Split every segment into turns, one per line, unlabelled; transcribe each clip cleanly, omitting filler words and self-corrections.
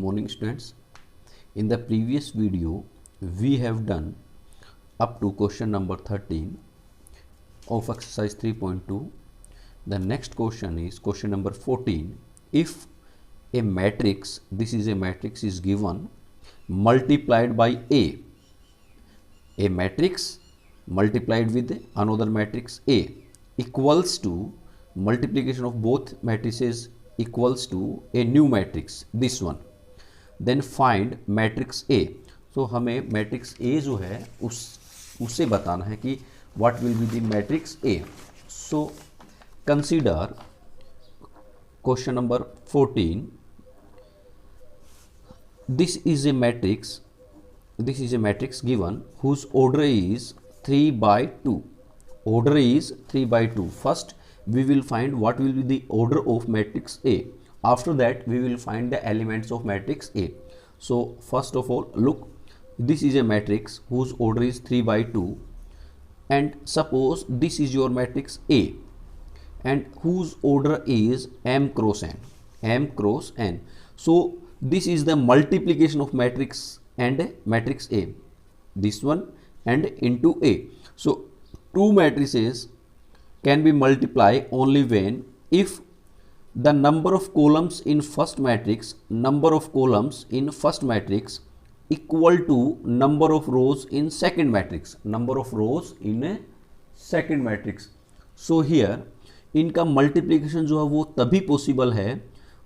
morning students. In the previous video we have done up to question number 13 of exercise 3.2. The next question is question number 14. If a matrix, this is a matrix, is given multiplied by a matrix multiplied with another matrix A equals to, multiplication of both matrices equals to a new matrix, this one, then find matrix A. So हमें matrix A जो है उससे बताना है कि what will be the matrix A. So consider question number 14. This is a matrix given whose order is 3 by 2. Order is 3 by 2. First we will find what will be the order of matrix A. After that we will find the elements of matrix A. So first of all, look, this is a matrix whose order is 3 by 2, and suppose this is your matrix A and whose order is m cross n. So this is the multiplication of matrix and matrix A, this one and into A. So two matrices can be multiplied only when if the number of columns in first matrix equal to number of rows in second matrix, So here इनका multiplication जो है वो तभी possible है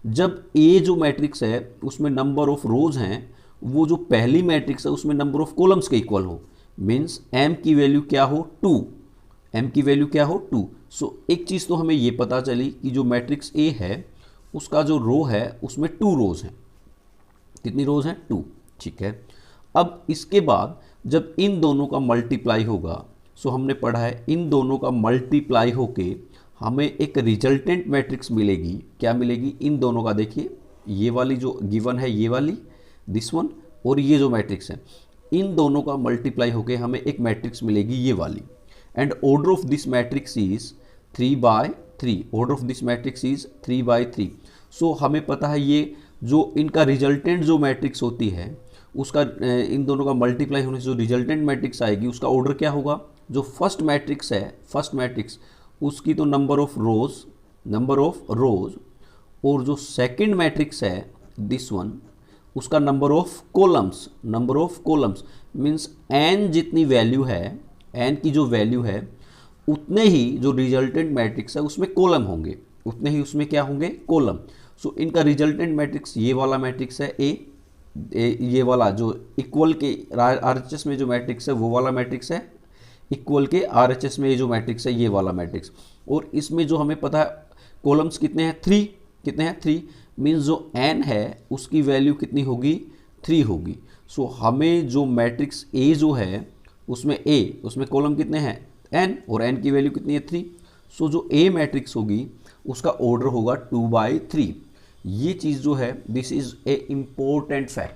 जब A जो matrix है उसमें नंबर ऑफ रोज हैं वो जो पहली मैट्रिक्स है उसमें नंबर ऑफ कॉलम्स के इक्वल हो, मीन्स m की वैल्यू क्या हो 2. सो एक चीज़ तो हमें ये पता चली कि जो मैट्रिक्स A है उसका जो रो है उसमें 2 रोज हैं. कितनी रोज हैं? 2. ठीक है. अब इसके बाद जब इन दोनों का मल्टीप्लाई होगा, सो हमने पढ़ा है इन दोनों का मल्टीप्लाई होके हमें एक रिजल्टेंट मैट्रिक्स मिलेगी. क्या मिलेगी? इन दोनों का देखिए, ये वाली जो गिवन है ये वाली, दिस वन, और ये जो मैट्रिक्स है इन दोनों का मल्टीप्लाई होके हमें एक मैट्रिक्स मिलेगी ये वाली. And order of this matrix is 3 by 3. Order of this matrix is 3 by 3. सो हमें पता है ये जो इनका रिजल्टेंट जो मैट्रिक्स होती है उसका इन दोनों का मल्टीप्लाई होने से जो रिजल्टेंट मैट्रिक्स आएगी उसका ऑर्डर क्या होगा? जो फर्स्ट मैट्रिक्स उसकी तो नंबर ऑफ रोज, और जो सेकंड मैट्रिक्स है दिस वन उसका number of columns, means n जितनी वैल्यू है, n की जो वैल्यू है उतने ही जो रिजल्टेंट मैट्रिक्स है उसमें कॉलम होंगे, उतने ही उसमें क्या होंगे? कॉलम. सो इनका रिजल्टेंट मैट्रिक्स ये वाला मैट्रिक्स है A, ये वाला जो इक्वल के RHS में जो मैट्रिक्स है वो वाला मैट्रिक्स है, इक्वल के RHS में ये जो मैट्रिक्स है ये वाला मैट्रिक्स. और इसमें जो हमें पता है कॉलम्स कितने हैं? 3. मीन्स जो n है उसकी वैल्यू कितनी होगी? 3 होगी. सो हमें जो मैट्रिक्स A जो है उसमें कॉलम कितने हैं? n, और n की वैल्यू कितनी है? 3. सो जो A मैट्रिक्स होगी उसका ऑर्डर होगा 2 by 3. ये चीज़ जो है this is A important fact.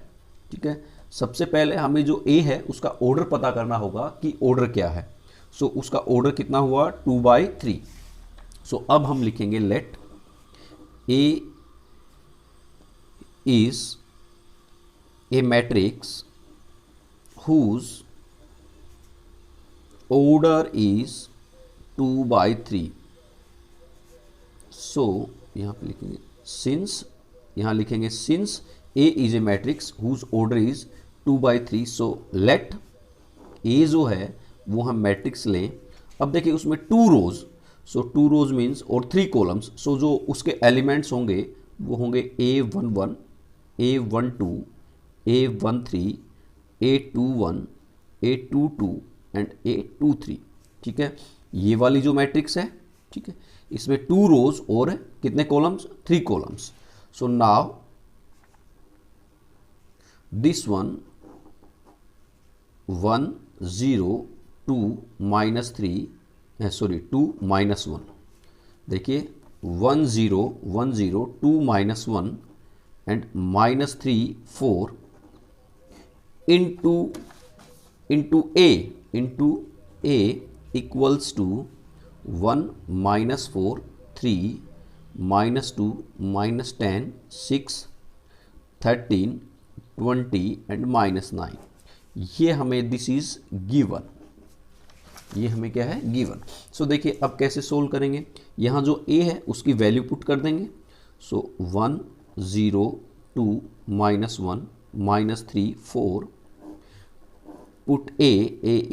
ठीक है. सबसे पहले हमें जो A है उसका ऑर्डर पता करना होगा कि ऑर्डर क्या है. सो उसका ऑर्डर कितना हुआ? 2 by 3. सो अब हम लिखेंगे late A is a matrix whose order is 2 by 3. सो यहाँ पे लिखेंगे since A is a matrix whose order is 2 by 3. So let A जो है वो हम मैट्रिक्स लें. अब देखिए उसमें 2 रोज, सो 2 रोज मीन्स और 3 कॉलम्स. सो जो उसके एलिमेंट्स होंगे वो होंगे A11, A12, A13, A21, A22 and A23. ठीक है. ये वाली जो मैट्रिक्स है, ठीक है, इसमें 2 रोज और कितने columns? 3 columns. So now this one 1 0 2 minus 3 2 minus 1. देखिए 1 0 1 0 2 minus 1 and minus 3 4 into A equals to 1 minus 4 3 minus 2 minus 10 6 13, 20 and -9। ये हमें दिस इज गिवन, ये हमें क्या है गिवन। सो देखिए अब कैसे सोल्व करेंगे, यहाँ जो a है उसकी वैल्यू पुट कर देंगे। सो 1 0 2 -1 -3 4 put a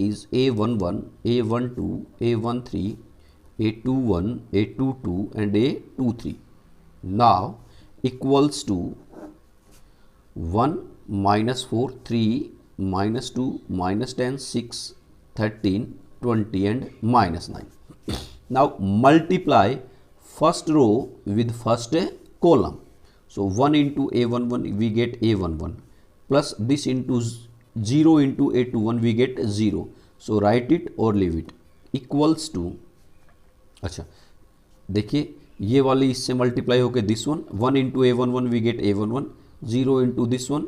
is a11 a12 a13 a21 a22 and a23 now equals to 1 -4 3 -2 -10 6 13 20 and -9. Now multiply first row with first column. So 1 into a11 we get a11 plus this into 0 into a21 we get 0. So write it or leave it equals to, अच्छा देखिए ये वाली इससे multiply होकर this one, 1 into a11 we get a11, 0 into this one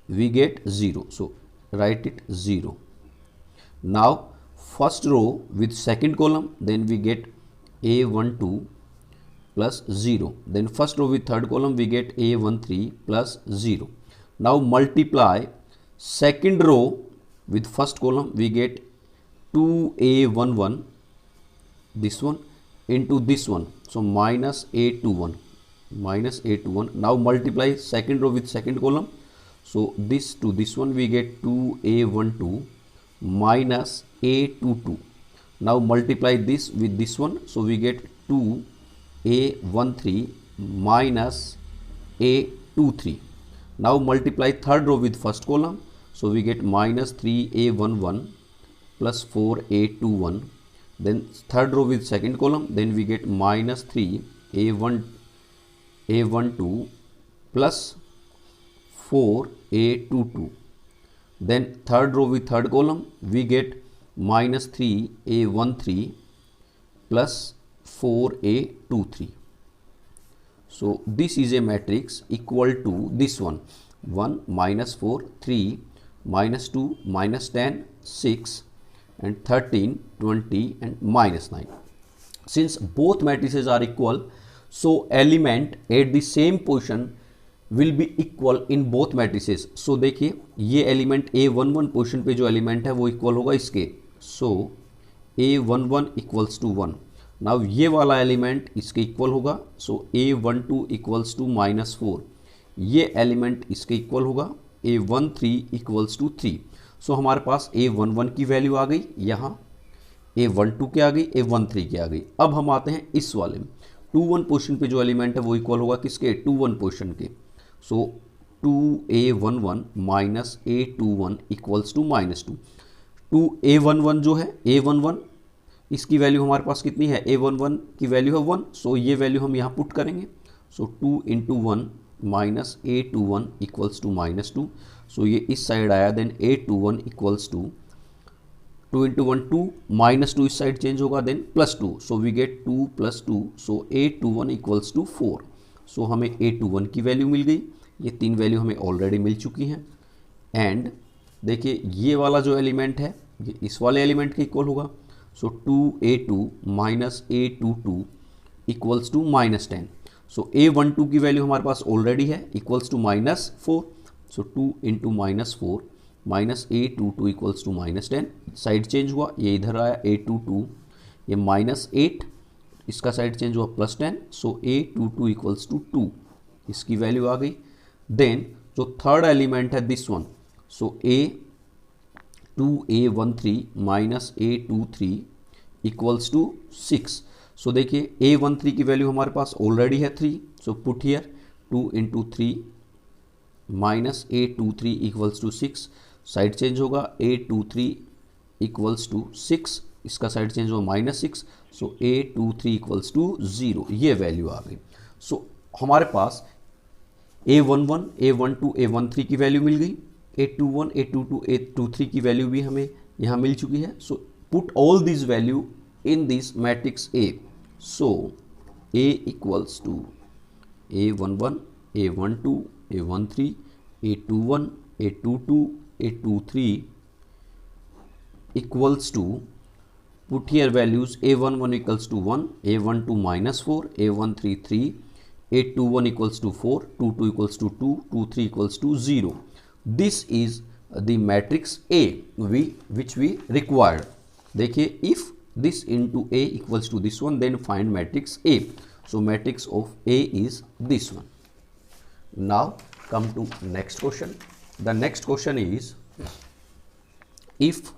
we get 0. So write it 0. Now first row with second column, then we get a12 plus 0, then first row with third column we get a13 plus 0. Now multiply second row with first column, we get 2a11 this one into this one, so minus a21 minus a21. Now multiply second row with second column, so this to this one we get 2a12 minus a22. Now multiply this with this one, so we get 2a13 minus a23. Now multiply third row with first column, so we get minus 3a11 plus 4a21. Then third row with second column, then we get minus 3a12 plus 4a22. Then third row with third column, we get minus 3a13 plus 4a23. So this is a matrix equal to this one, 1 minus 4 3 minus 2 minus 10 6 and 13 20 and -9. Since both matrices are equal, so element at the same position will be equal in both matrices. So देखिए ये element a11 position पे जो element है वो equal होगा इसके, so a11 equals to 1. Now ये वाला एलिमेंट इसके इक्वल होगा, so a12 इक्वल्स टू -4. ये एलिमेंट इसके इक्वल होगा, a13 इक्वल्स टू 3. सो हमारे पास a11 की वैल्यू आ गई, यहाँ a12 की आ गई, a13 की आ गई. अब हम आते हैं इस वाले में, 2-1 पोजिशन पे जो एलिमेंट है वो इक्वल होगा किसके, 2-1 पोजिशन के. सो 2a11 minus a21 equals to -2. 2a11 जो है a11 इसकी वैल्यू हमारे पास कितनी है, a11 की वैल्यू है 1, सो ये वैल्यू हम यहाँ पुट करेंगे. So 2 into 1 minus a21 equals to -2. So ये इस साइड आया, then a21 equals to 2 into 1 2 -2 इस साइड चेंज होगा, then +2. So we get 2 + 2, so a21 equals to 4. So हमें a21 की वैल्यू मिल गई. ये 3 वैल्यू हमें ऑलरेडी मिल चुकी हैं. एंड देखिए ये वाला जो एलिमेंट है ये इस वाले एलिमेंट के इक्वल होगा. So 2a2 minus a22 equals to -10. So a12 की वैल्यू हमारे पास ऑलरेडी है, equals to -4. So 2 into -4 minus a22 equals to -10. Side change हुआ, ये इधर आया a22, ये -8, इसका साइड चेंज हुआ +10. सो a22 इक्वल्स टू 2, इसकी वैल्यू आ गई. देन जो थर्ड एलिमेंट है this one, so a13 minus a23 equals to 6. So देखिए a13 की वैल्यू हमारे पास ऑलरेडी है 3. So put here 2 into 3 minus a23 equals to 6. Side change होगा, a23 इक्वल्स टू 6, इसका साइड चेंज हुआ -6. सो a23 इक्वल्स टू 0, ये वैल्यू आ गई. सो हमारे पास a11 a12 a13 की वैल्यू मिल गई, a21 a22 a23 की वैल्यू भी हमें यहाँ मिल चुकी है. So put all this value in this matrix A. So A equals to a11 a12 a13 a21 a22 a23 equals to, put here values, a11 equals to 1, a12 -4, a13 3, 821 equals to 4, 22 equals to 2, 23 equals to 0. This is the matrix A which we required. देखिए, if this into A equals to this one, then find matrix A. So matrix of A is this one. Now come to next question. The next question is, if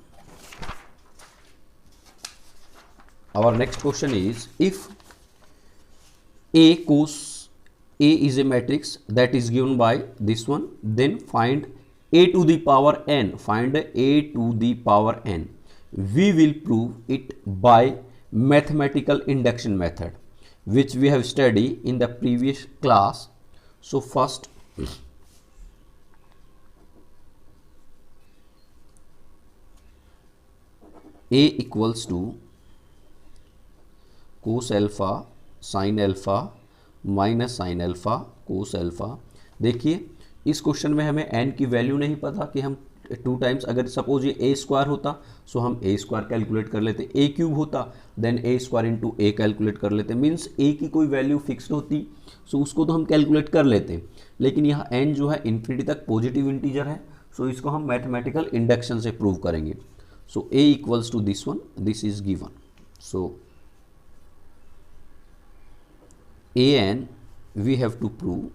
our next question is, if A cos A is a matrix that is given by this one, then find A to the power n. Find A to the power n. We will prove it by mathematical induction method, which we have studied in the previous class. So first, A equals to cos alpha sin alpha minus sine alpha cos alpha. देखिए, इस question में हमें n की value नहीं पता कि हम 2 times, अगर सपोज ये a स्क्वायर होता सो हम a स्क्वायर कैलकुलेट कर लेते, a क्यूब होता then a square into a calculate कर लेते, मीन्स a की कोई वैल्यू फिक्स्ड होती सो उसको तो हम कैलकुलेट कर लेते। लेकिन यहाँ n जो है इन्फिनिटी तक पॉजिटिव इंटीजर है, सो इसको हम मैथमेटिकल इंडक्शन से प्रूव करेंगे। So a equals to this one, this is given. So an we have to prove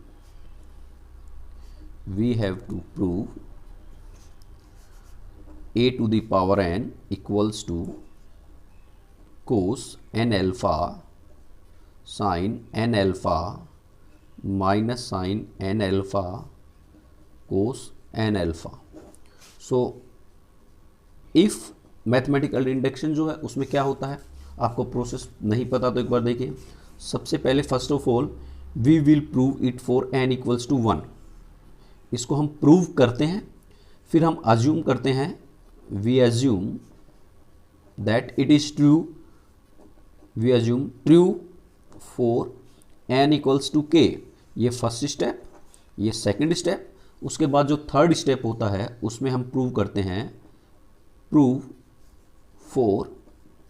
a to the power n equals to cos n alpha sin n alpha minus sin n alpha cos n alpha। So if mathematical induction जो है उसमें क्या होता है, आपको process नहीं पता तो एक बार देखिए। सबसे पहले first of all we will prove it for n equals to 1। इसको हम प्रूव करते हैं, फिर हम अज्यूम करते हैं, we assume that it is true, we assume true for n equals to k। ये फर्स्ट स्टेप, ये सेकंड स्टेप। उसके बाद जो थर्ड स्टेप होता है उसमें हम प्रूव करते हैं, prove for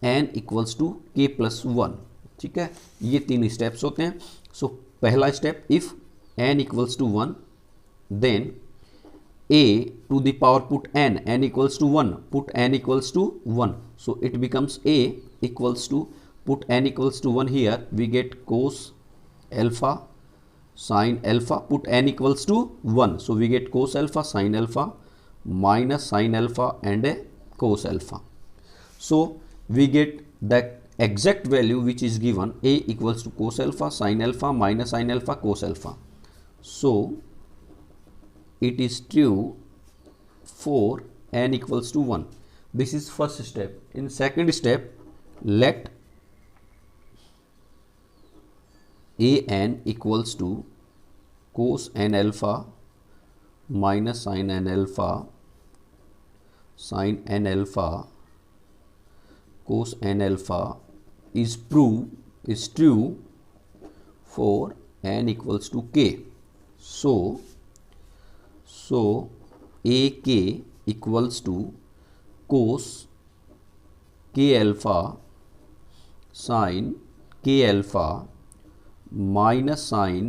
n equals to k plus 1। ठीक है, ये 3 स्टेप्स होते हैं। सो पहला step, if n equals to 1 then a to the power put n equals to 1, put n equals to 1, so it becomes a equals to put n equals to 1 here, we get cos alpha sin alpha, put n equals to 1, so we get cos alpha sin alpha minus sin alpha and a cos alpha. So we get the exact value which is given, a equals to cos alpha sin alpha minus sin alpha cos alpha. So it is true for n equals to 1. This is first step. In second step, let an equals to cos n alpha minus sin n alpha sin n alpha cos n alpha is true for n equals to k. So ak equals to cos k alpha sin k alpha minus sin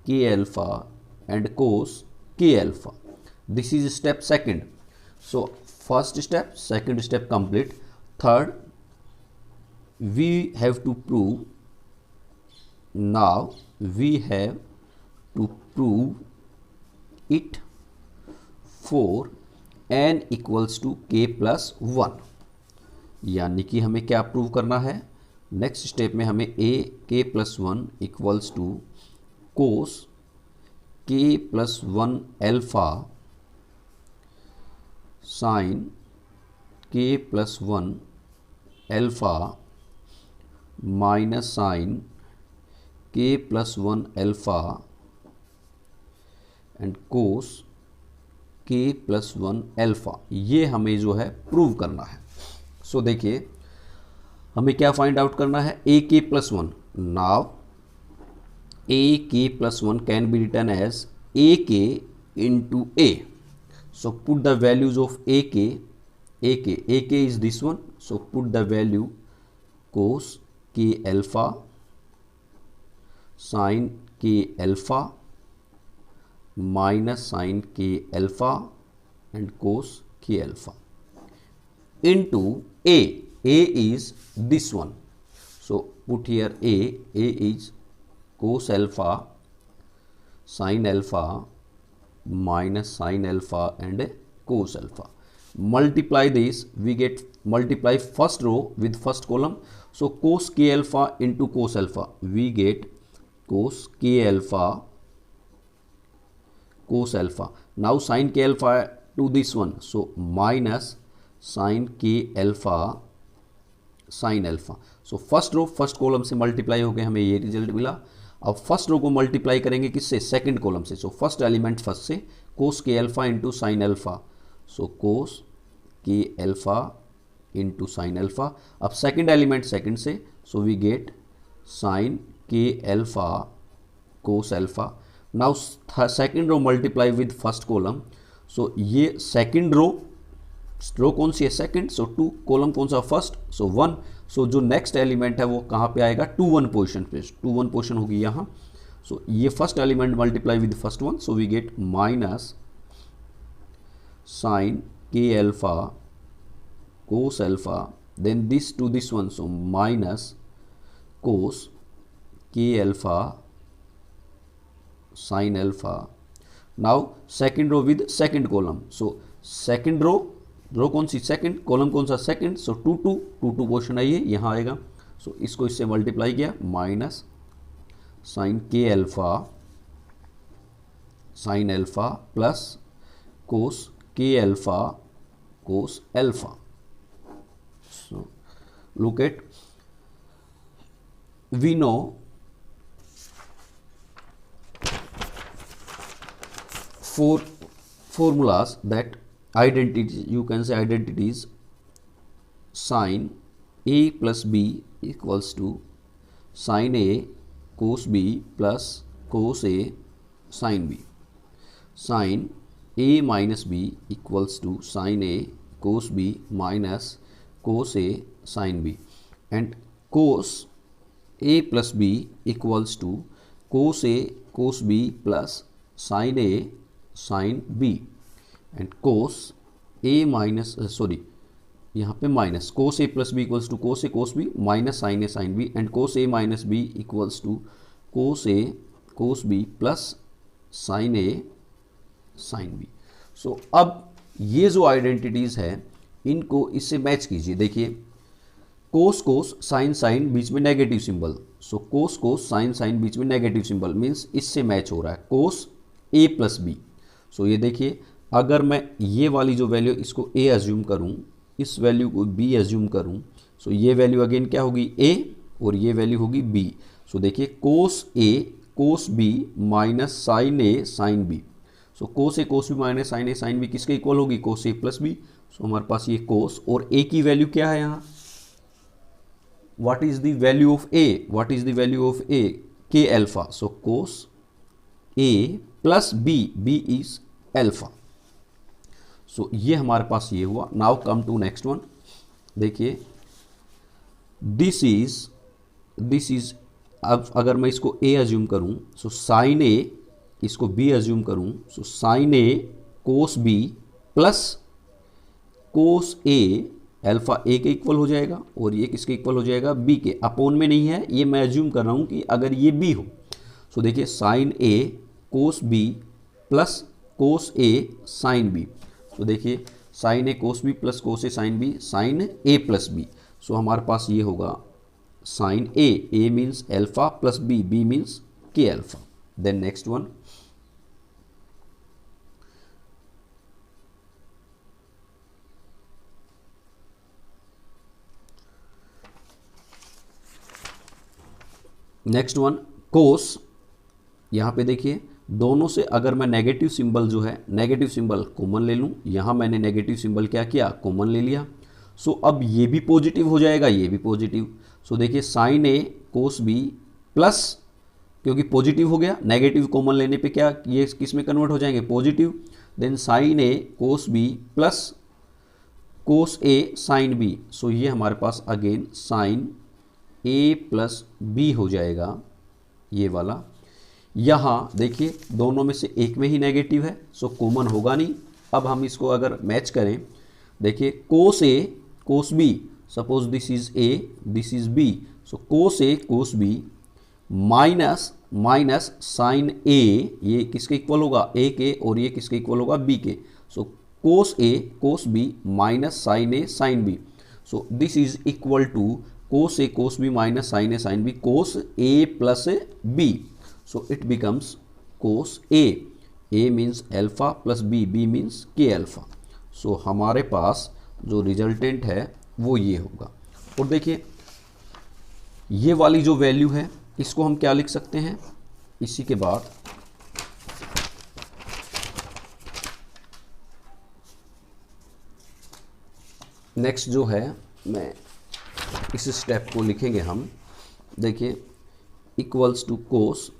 k alpha and cos k alpha. This is step second. So first step, second step complete. Third, we have to prove, now we have to prove it for n equals to k plus 1, यानी कि हमें क्या prove करना है, next step में हमें a k plus 1 equals to cos k plus 1 alpha sine k plus 1 alpha minus sine k plus 1 alpha and cos k plus 1 alpha, ये हमें जो है प्रूव करना है। सो देखिए, हमें क्या फाइंड आउट करना है, ए K plus 1। Now A K plus 1 can be return as A K into A. So put the values of A K is this one, so put the value cos K alpha sine K alpha minus sine K alpha and cos K alpha into a. A is this one. So put here a. A is cos alpha sin alpha minus sin alpha and cos alpha. Multiply this, we get multiply first row with first column. So cos k alpha into cos alpha, we get cos k alpha cos alpha. Now sin k alpha to this one, so minus sine K alpha sine alpha. So first row first column से multiply हो गए, हमें ये result मिला. अब first row को multiply करेंगे किससे, सेकंड कॉलम से. सो फर्स्ट एलिमेंट फर्स्ट से, cos K alpha into sine alpha. So cos K alpha into sine alpha. अब सेकंड एलिमेंट सेकंड से, so we get sine K alpha cos alpha. Now second row multiply with first column. So ये second row कौन सी है, second. सो 2 column कौन सा, first. सो 1. सो जो next element है वो कहाँ पे आएगा, 2 1 पोजिशन पे. 2 1 पोजिशन होगी यहाँ. सो ये first element multiply with first one. So we get minus sine K alpha cos alpha, then this to this one. So minus cos K alpha sine alpha. Now second row with second column. So second row कौन सी, second. Column कौन सा, second. सो 2 2 portion आइए यहाँ आएगा. सो इसको इससे multiply किया, minus sine K alpha sine alpha plus cos K alpha cos alpha. So look at, we know four formulas that identities, you can say identities, sin a plus b equals to sin a cos b plus cos a sin b. Sin a minus b equals to sin a cos b minus cos a sin b. And cos a plus b equals to cos a cos b plus sin a sin b. And cos A minus यहाँ पे minus cos A plus B equals to cos A cos B minus sine A sine B. And cos A minus B equals to cos A cos B plus sine A sine B. So अब ये जो identities है इनको इससे match कीजिए. देखिए कोस कोस sign sign बीच में negative symbol. सो कोस कोस sign sign बीच में नेगेटिव सिंबल मीन्स इससे मैच हो रहा है, कोस ए प्लस बी. सो ये देखिए, अगर मैं ये वाली जो वैल्यू इसको a एज्यूम करूँ, इस वैल्यू को b एज्यूम करूँ, सो ये वैल्यू अगेन क्या होगी, a, और ये वैल्यू होगी b. सो देखिए cos a cos b minus sine a sine b. So cos a cos b minus sine a sine b किसके इक्वल होगी, cos a plus b. So हमारे पास ये कोस और a की वैल्यू क्या है यहाँ, what is the value of a, what is the value of a, K alpha. So cos a plus b, b is alpha. So ये हमारे पास ये हुआ. Now come to next one. देखिए दिस इज अब अगर मैं इसको a एज्यूम करूं, सो साइन a, इसको b एज्यूम करूं, so sine a cos b plus cos a alpha a K equal हो जाएगा और ये किसके इक्वल हो जाएगा, b के. अपोन में नहीं है, ये मैं एज्यूम कर रहा हूं कि अगर ये b हो. सो देखिए sine a cos b plus cos a sine b. तो देखिए sine A cos B plus cos A sine B, sine A plus B. So हमारे पास ये होगा sine A means alpha plus B, B means K alpha. Then next one, cos. यहाँ पे देखिए दोनों से अगर मैं नेगेटिव सिंबल जो है, नेगेटिव सिंबल कॉमन ले लूँ, यहाँ मैंने नेगेटिव सिंबल क्या किया, कॉमन ले लिया. सो अब ये भी पॉजिटिव हो जाएगा, ये भी पॉजिटिव. सो देखिए sine A cos B plus, क्योंकि पॉजिटिव हो गया, नेगेटिव कॉमन लेने पे क्या ये किस में कन्वर्ट हो जाएंगे, positive. Then sign A cos B plus cos A sine B. सो ये हमारे पास again sine A plus B हो जाएगा ये वाला. यहाँ देखिए दोनों में से एक में ही नेगेटिव है, सो कॉमन होगा नहीं। अब हम इसको अगर मैच करें, देखिए cos A cos B, suppose this is A this is B, so cos A cos B minus minus sine A, ये किसके इक्वल होगा, ए के, और ये किसके इक्वल होगा, बी के। So cos A cos B minus sine A sine B, so this is equal to cos A cos B minus sine A sine B, cos A plus B, so it becomes cos A means alpha plus B means K alpha. So हमारे पास जो resultant है वो ये होगा। और देखिए ये वाली जो वैल्यू है इसको हम क्या लिख सकते हैं, इसी के बाद नेक्स्ट जो है मैं इस स्टेप को लिखेंगे हम, देखिए इक्वल्स टू कोस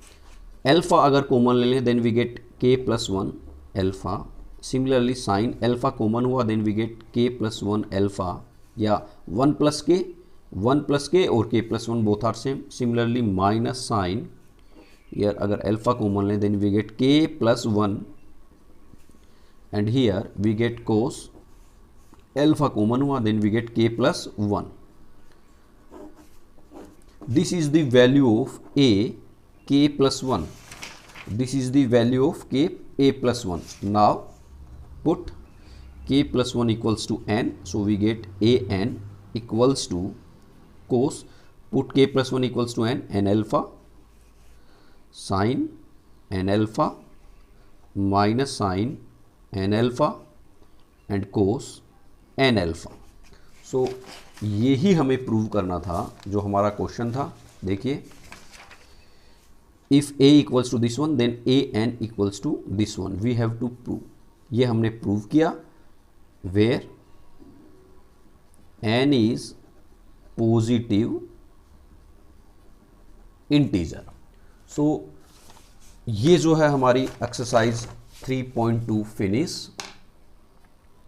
एल्फा अगर कॉमन ले लें then we get k plus one alpha, similarly sine alpha common हुआ then we get k plus one alpha, या वन प्लस के और k plus one both are same, similarly minus sine, here अगर alpha common लें then we get k plus one, and here we get cos alpha common हुआ then we get k plus one. This is the value of a k plus 1. This is the value of k a plus 1. Now put k plus 1 equals to n. So we get a n equals to cos. Put k plus 1 equals to n alpha sin n alpha minus sin n alpha and cos n alpha. So यही हमें prove करना था जो हमारा question था। देखिए if a equals to this one then a n equals to this one, we have to prove, ये हमने प्रूव किया where n is positive integer. So ये जो है हमारी एक्सरसाइज 3.2 फिनिश।